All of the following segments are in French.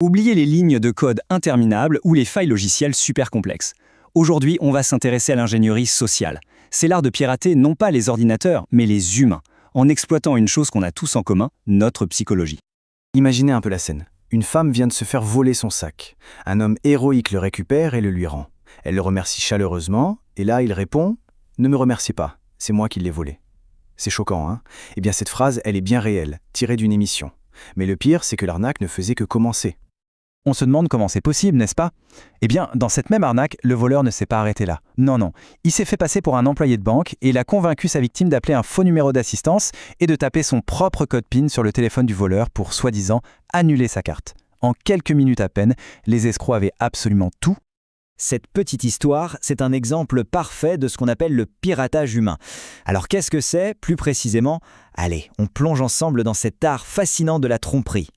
Oubliez les lignes de code interminables ou les failles logicielles super complexes. Aujourd'hui, on va s'intéresser à l'ingénierie sociale. C'est l'art de pirater non pas les ordinateurs, mais les humains, en exploitant une chose qu'on a tous en commun, notre psychologie. Imaginez un peu la scène. Une femme vient de se faire voler son sac. Un homme héroïque le récupère et le lui rend. Elle le remercie chaleureusement, et là il répond « Ne me remerciez pas, c'est moi qui l'ai volé ». C'est choquant, hein? Eh bien cette phrase, elle est bien réelle, tirée d'une émission. Mais le pire, c'est que l'arnaque ne faisait que commencer. On se demande comment c'est possible, n'est-ce pas? Eh bien, dans cette même arnaque, le voleur ne s'est pas arrêté là. Non. Il s'est fait passer pour un employé de banque et il a convaincu sa victime d'appeler un faux numéro d'assistance et de taper son propre code PIN sur le téléphone du voleur pour, soi-disant, annuler sa carte. En quelques minutes à peine, les escrocs avaient absolument tout. Cette petite histoire, c'est un exemple parfait de ce qu'on appelle le piratage humain. Alors qu'est-ce que c'est, plus précisément? Allez, on plonge ensemble dans cet art fascinant de la tromperie.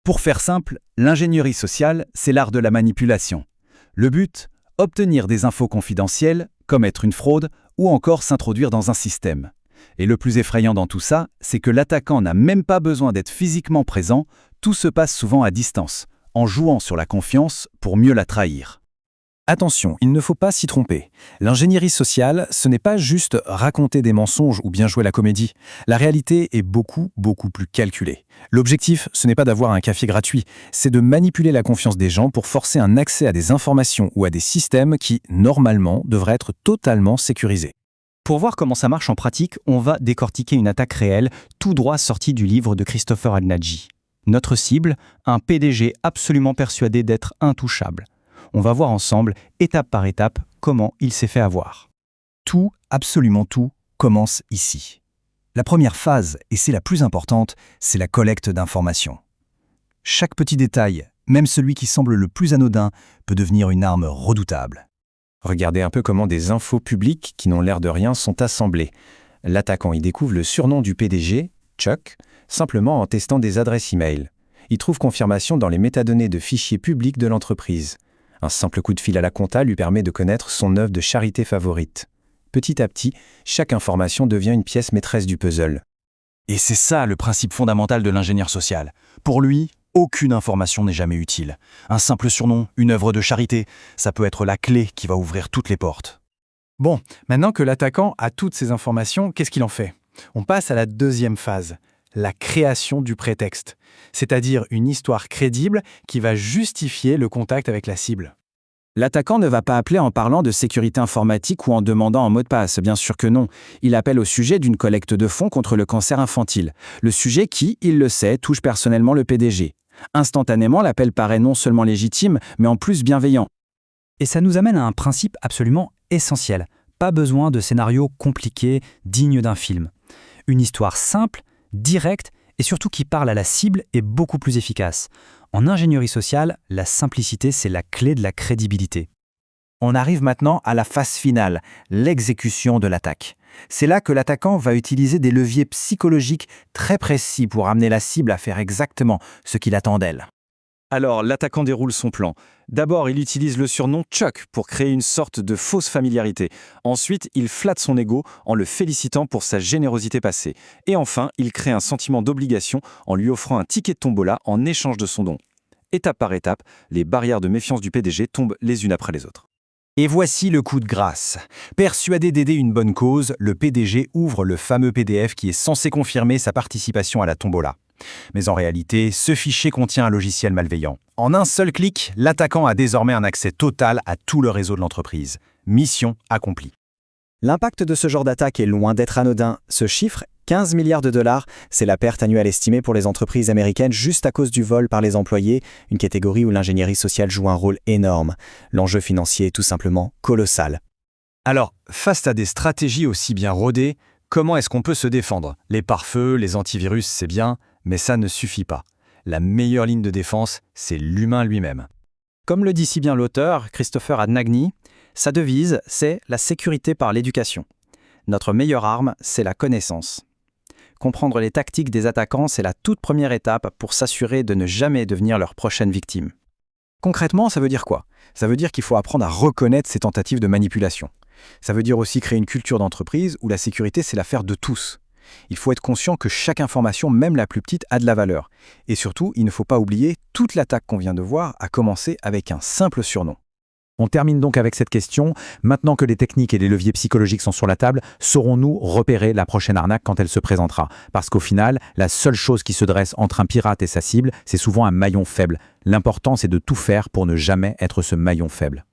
Pour faire simple, l'ingénierie sociale, c'est l'art de la manipulation. Le but, obtenir des infos confidentielles, commettre une fraude ou encore s'introduire dans un système. Et le plus effrayant dans tout ça, c'est que l'attaquant n'a même pas besoin d'être physiquement présent, tout se passe souvent à distance, en jouant sur la confiance pour mieux la trahir. Attention, il ne faut pas s'y tromper. L'ingénierie sociale, ce n'est pas juste raconter des mensonges ou bien jouer la comédie. La réalité est beaucoup plus calculée. L'objectif, ce n'est pas d'avoir un café gratuit, c'est de manipuler la confiance des gens pour forcer un accès à des informations ou à des systèmes qui, normalement, devraient être totalement sécurisés. Pour voir comment ça marche en pratique, on va décortiquer une attaque réelle, tout droit sortie du livre de Christopher Hadnagy. Notre cible, un PDG absolument persuadé d'être intouchable. On va voir ensemble, étape par étape, comment il s'est fait avoir. Tout, absolument tout, commence ici. La première phase, et c'est la plus importante, c'est la collecte d'informations. Chaque petit détail, même celui qui semble le plus anodin, peut devenir une arme redoutable. Regardez un peu comment des infos publiques qui n'ont l'air de rien sont assemblées. L'attaquant y découvre le surnom du PDG, Chuck, simplement en testant des adresses e-mail. Il trouve confirmation dans les métadonnées de fichiers publics de l'entreprise. Un simple coup de fil à la compta lui permet de connaître son œuvre de charité favorite. Petit à petit, chaque information devient une pièce maîtresse du puzzle. Et c'est ça le principe fondamental de l'ingénieur social. Pour lui, aucune information n'est jamais utile. Un simple surnom, une œuvre de charité, ça peut être la clé qui va ouvrir toutes les portes. Bon, maintenant que l'attaquant a toutes ces informations, qu'est-ce qu'il en fait? On passe à la deuxième phase, la création du prétexte, c'est-à-dire une histoire crédible qui va justifier le contact avec la cible. L'attaquant ne va pas appeler en parlant de sécurité informatique ou en demandant un mot de passe, bien sûr que non. Il appelle au sujet d'une collecte de fonds contre le cancer infantile. Le sujet qui, il le sait, touche personnellement le PDG. Instantanément, l'appel paraît non seulement légitime, mais en plus bienveillant. Et ça nous amène à un principe absolument essentiel. Pas besoin de scénario compliqué, digne d'un film. Une histoire simple, directe et surtout qui parle à la cible est beaucoup plus efficace. En ingénierie sociale, la simplicité, c'est la clé de la crédibilité. On arrive maintenant à la phase finale, l'exécution de l'attaque. C'est là que l'attaquant va utiliser des leviers psychologiques très précis pour amener la cible à faire exactement ce qu'il attend d'elle. Alors, l'attaquant déroule son plan. D'abord, il utilise le surnom Chuck pour créer une sorte de fausse familiarité. Ensuite, il flatte son ego en le félicitant pour sa générosité passée. Et enfin, il crée un sentiment d'obligation en lui offrant un ticket de tombola en échange de son don. Étape par étape, les barrières de méfiance du PDG tombent les unes après les autres. Et voici le coup de grâce. Persuadé d'aider une bonne cause, le PDG ouvre le fameux PDF qui est censé confirmer sa participation à la tombola. Mais en réalité, ce fichier contient un logiciel malveillant. En un seul clic, l'attaquant a désormais un accès total à tout le réseau de l'entreprise. Mission accomplie. L'impact de ce genre d'attaque est loin d'être anodin. Ce chiffre, 15 milliards de dollars, c'est la perte annuelle estimée pour les entreprises américaines juste à cause du vol par les employés, une catégorie où l'ingénierie sociale joue un rôle énorme. L'enjeu financier est tout simplement colossal. Alors, face à des stratégies aussi bien rodées, comment est-ce qu'on peut se défendre? Les pare-feux, les antivirus, c'est bien, mais ça ne suffit pas. La meilleure ligne de défense, c'est l'humain lui-même. Comme le dit si bien l'auteur, Christopher Hadnagy, sa devise, c'est la sécurité par l'éducation. Notre meilleure arme, c'est la connaissance. Comprendre les tactiques des attaquants, c'est la toute première étape pour s'assurer de ne jamais devenir leur prochaine victime. Concrètement, ça veut dire quoi? Ça veut dire qu'il faut apprendre à reconnaître ces tentatives de manipulation. Ça veut dire aussi créer une culture d'entreprise où la sécurité, c'est l'affaire de tous. Il faut être conscient que chaque information, même la plus petite, a de la valeur. Et surtout, il ne faut pas oublier, toute l'attaque qu'on vient de voir a commencé avec un simple surnom. On termine donc avec cette question. Maintenant que les techniques et les leviers psychologiques sont sur la table, saurons-nous repérer la prochaine arnaque quand elle se présentera? Parce qu'au final, la seule chose qui se dresse entre un pirate et sa cible, c'est souvent un maillon faible. L'important, c'est de tout faire pour ne jamais être ce maillon faible.